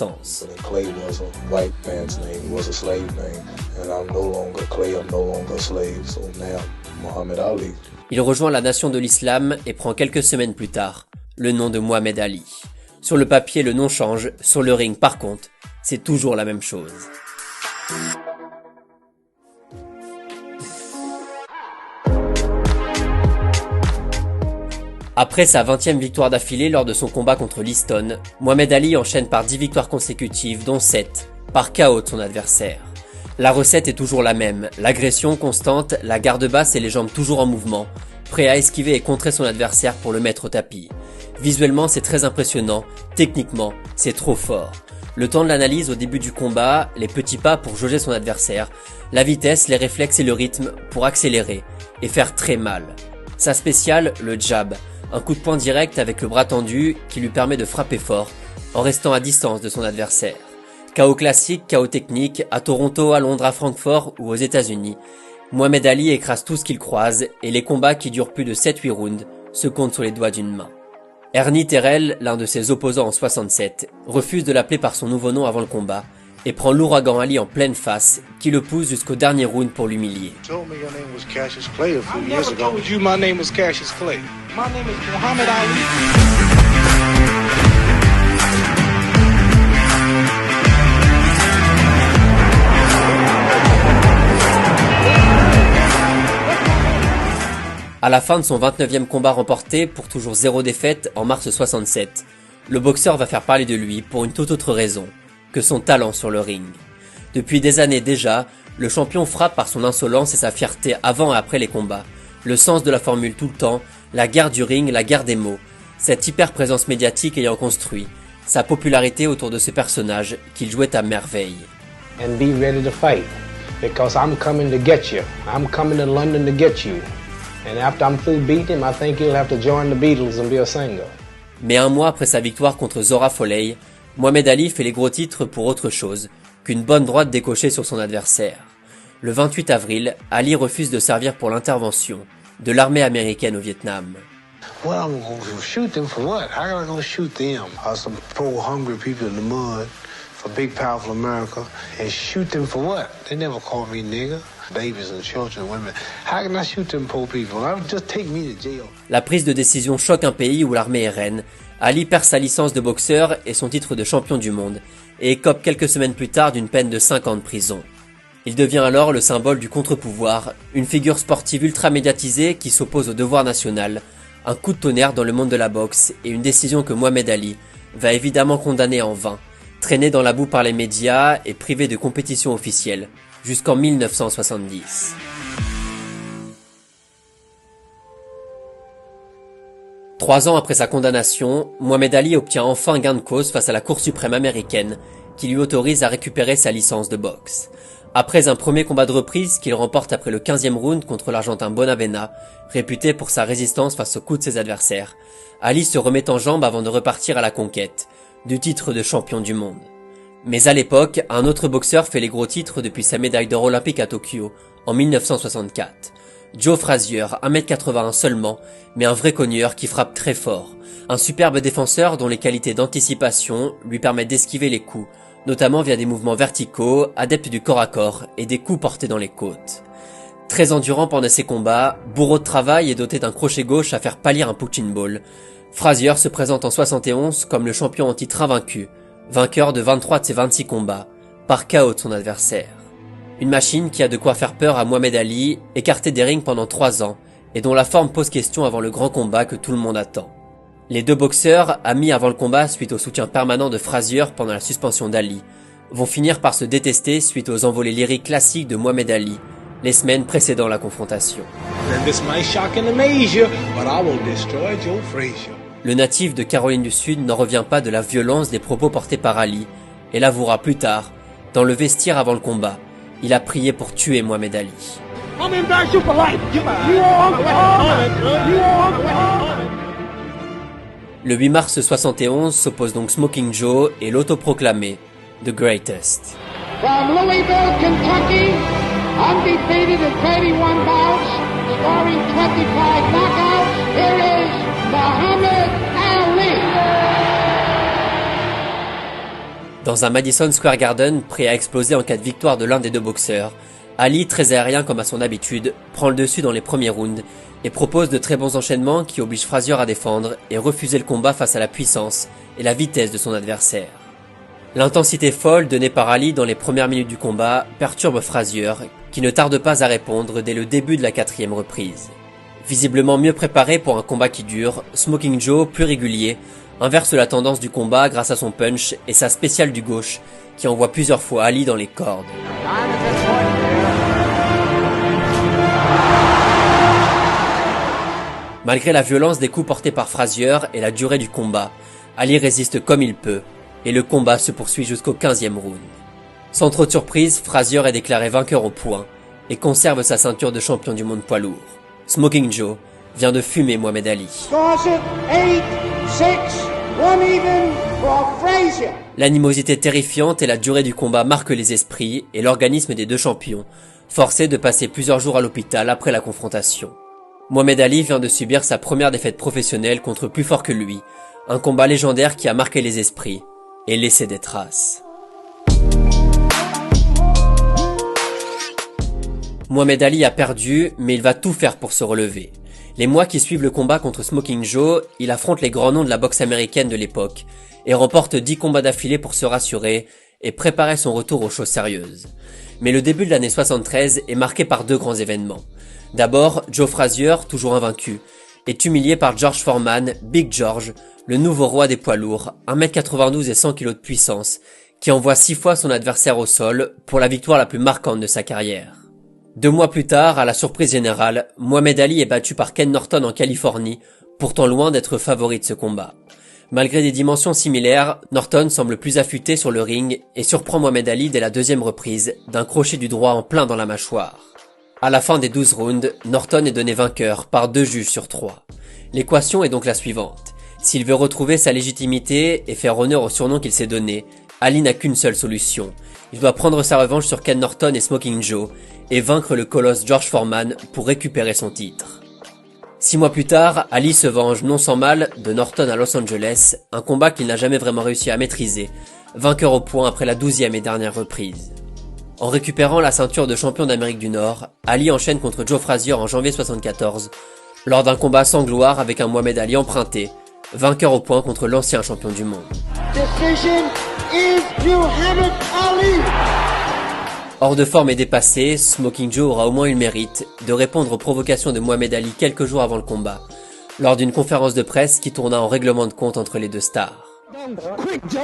sens. Clay was a white man's name, it was a slave name, and I'm no longer Clay, I'm no longer a slave, so now Muhammad Ali. Il rejoint la nation de l'islam et prend quelques semaines plus tard le nom de Mohamed Ali. Sur le papier, le nom change, sur le ring par contre, c'est toujours la même chose. Après sa 20e victoire d'affilée lors de son combat contre Liston, Mohamed Ali enchaîne par 10 victoires consécutives, dont 7 par KO de son adversaire. La recette est toujours la même, l'agression constante, la garde basse et les jambes toujours en mouvement, prêt à esquiver et contrer son adversaire pour le mettre au tapis. Visuellement, c'est très impressionnant, techniquement, c'est trop fort. Le temps de l'analyse au début du combat, les petits pas pour jauger son adversaire, la vitesse, les réflexes et le rythme pour accélérer et faire très mal. Sa spéciale, le jab, un coup de poing direct avec le bras tendu qui lui permet de frapper fort en restant à distance de son adversaire. KO classique, KO technique, à Toronto, à Londres, à Francfort ou aux États-Unis, Mohamed Ali écrase tout ce qu'il croise et les combats qui durent plus de 7-8 rounds se comptent sur les doigts d'une main. Ernie Terrell, l'un de ses opposants en 67, refuse de l'appeler par son nouveau nom avant le combat et prend l'ouragan Ali en pleine face qui le pousse jusqu'au dernier round pour l'humilier. À la fin de son 29e combat remporté pour toujours 0 défaite en mars 67, le boxeur va faire parler de lui pour une toute autre raison que son talent sur le ring. Depuis des années déjà, le champion frappe par son insolence et sa fierté avant et après les combats, le sens de la formule tout le temps, la guerre du ring, la guerre des mots, cette hyper-présence médiatique ayant construit sa popularité autour de ce personnage qu'il jouait à merveille. And be ready to fight, because I'm coming to get you. I'm coming to London to get you. And after I'm through beating him, I think he'll have to join the Beatles and be a singer. Mais un mois après sa victoire contre Zora Folley, Mohamed Ali fait les gros titres pour autre chose qu'une bonne droite décochée sur son adversaire. Le 28 avril, Ali refuse de servir pour l'intervention de l'armée américaine au Vietnam. Well, I'm gonna shoot them for what? How am I gonna shoot them? Some poor hungry people in the mud for big powerful America and shoot them for what? They never called me nigger. Babies and children, women. How can I shoot them poor people? Just take me to jail. La prise de décision choque un pays où l'armée est reine. Ali perd sa licence de boxeur et son titre de champion du monde et écope quelques semaines plus tard d'une peine de 5 ans de prison. Il devient alors le symbole du contre-pouvoir, une figure sportive ultra médiatisée qui s'oppose au devoir national, un coup de tonnerre dans le monde de la boxe et une décision que Mohamed Ali va évidemment condamner en vain, traîné dans la boue par les médias et privé de compétition officielle jusqu'en 1970. Trois ans après sa condamnation, Mohamed Ali obtient enfin gain de cause face à la Cour suprême américaine qui lui autorise à récupérer sa licence de boxe. Après un premier combat de reprise qu'il remporte après le 15e round contre l'Argentin Bonavena, réputé pour sa résistance face aux coups de ses adversaires, Ali se remet en jambe avant de repartir à la conquête du titre de champion du monde. Mais à l'époque, un autre boxeur fait les gros titres depuis sa médaille d'or olympique à Tokyo en 1964. Joe Frazier, 1m81 seulement, mais un vrai cogneur qui frappe très fort. Un superbe défenseur dont les qualités d'anticipation lui permettent d'esquiver les coups, notamment via des mouvements verticaux, adepte du corps à corps et des coups portés dans les côtes. Très endurant pendant ses combats, bourreau de travail et doté d'un crochet gauche à faire pâlir un punching ball, Frazier se présente en 71 comme le champion en titre invaincu, vainqueur de 23 de ses 26 combats, par KO de son adversaire. Une machine qui a de quoi faire peur à Mohamed Ali, écarté des rings pendant 3 ans, et dont la forme pose question avant le grand combat que tout le monde attend. Les deux boxeurs, amis avant le combat suite au soutien permanent de Frazier pendant la suspension d'Ali, vont finir par se détester suite aux envolées lyriques classiques de Mohamed Ali, les semaines précédant la confrontation. Le natif de Caroline du Sud n'en revient pas de la violence des propos portés par Ali, et l'avouera plus tard, dans le vestiaire avant le combat. Il a prié pour tuer Mohamed Ali. Le 8 mars 71 s'oppose donc Smoking Joe et l'autoproclamé The Greatest. From Louisville, Kentucky, undefeated in 31 bouts, scoring 25 knockouts, here is Muhammad Ali. Dans un Madison Square Garden prêt à exploser en cas de victoire de l'un des deux boxeurs, Ali, très aérien comme à son habitude, prend le dessus dans les premiers rounds et propose de très bons enchaînements qui obligent Frazier à défendre et refuser le combat face à la puissance et la vitesse de son adversaire. L'intensité folle donnée par Ali dans les premières minutes du combat perturbe Frazier, qui ne tarde pas à répondre dès le début de la 4e reprise. Visiblement mieux préparé pour un combat qui dure, Smoking Joe, plus régulier, inverse la tendance du combat grâce à son punch et sa spéciale du gauche, qui envoie plusieurs fois Ali dans les cordes. Malgré la violence des coups portés par Frazier et la durée du combat, Ali résiste comme il peut, et le combat se poursuit jusqu'au 15e round. Sans trop de surprise, Frazier est déclaré vainqueur au point, et conserve sa ceinture de champion du monde poids lourd. Smoking Joe vient de fumer Mohamed Ali. L'animosité terrifiante et la durée du combat marquent les esprits et l'organisme des deux champions, forcés de passer plusieurs jours à l'hôpital après la confrontation. Mohamed Ali vient de subir sa première défaite professionnelle contre plus fort que lui, un combat légendaire qui a marqué les esprits et laissé des traces. Mohamed Ali a perdu, mais il va tout faire pour se relever. Les mois qui suivent le combat contre Smoking Joe, il affronte les grands noms de la boxe américaine de l'époque et remporte 10 combats d'affilée pour se rassurer et préparer son retour aux choses sérieuses. Mais le début de l'année 73 est marqué par deux grands événements. D'abord, Joe Frazier, toujours invaincu, est humilié par George Foreman, Big George, le nouveau roi des poids lourds, 1m92 et 100 kg de puissance, qui envoie 6 fois son adversaire au sol pour la victoire la plus marquante de sa carrière. 2 mois plus tard, à la surprise générale, Mohamed Ali est battu par Ken Norton en Californie, pourtant loin d'être favori de ce combat. Malgré des dimensions similaires, Norton semble plus affûté sur le ring et surprend Mohamed Ali dès la 2e reprise d'un crochet du droit en plein dans la mâchoire. À la fin des 12 rounds, Norton est donné vainqueur par 2 juges sur 3. L'équation est donc la suivante. S'il veut retrouver sa légitimité et faire honneur au surnom qu'il s'est donné, Ali n'a qu'une seule solution. Il doit prendre sa revanche sur Ken Norton et Smoking Joe et vaincre le colosse George Foreman pour récupérer son titre. 6 mois plus tard, Ali se venge non sans mal de Norton à Los Angeles, un combat qu'il n'a jamais vraiment réussi à maîtriser, vainqueur au point après la 12e et dernière reprise. En récupérant la ceinture de champion d'Amérique du Nord, Ali enchaîne contre Joe Frazier en janvier 74, lors d'un combat sans gloire avec un Mohamed Ali emprunté, vainqueur au point contre l'ancien champion du monde. Decision is Muhammad Ali. Hors de forme et dépassé, Smoking Joe aura au moins eu le mérite de répondre aux provocations de Mohamed Ali quelques jours avant le combat, lors d'une conférence de presse qui tourna en règlement de compte entre les deux stars. Quick, Joe.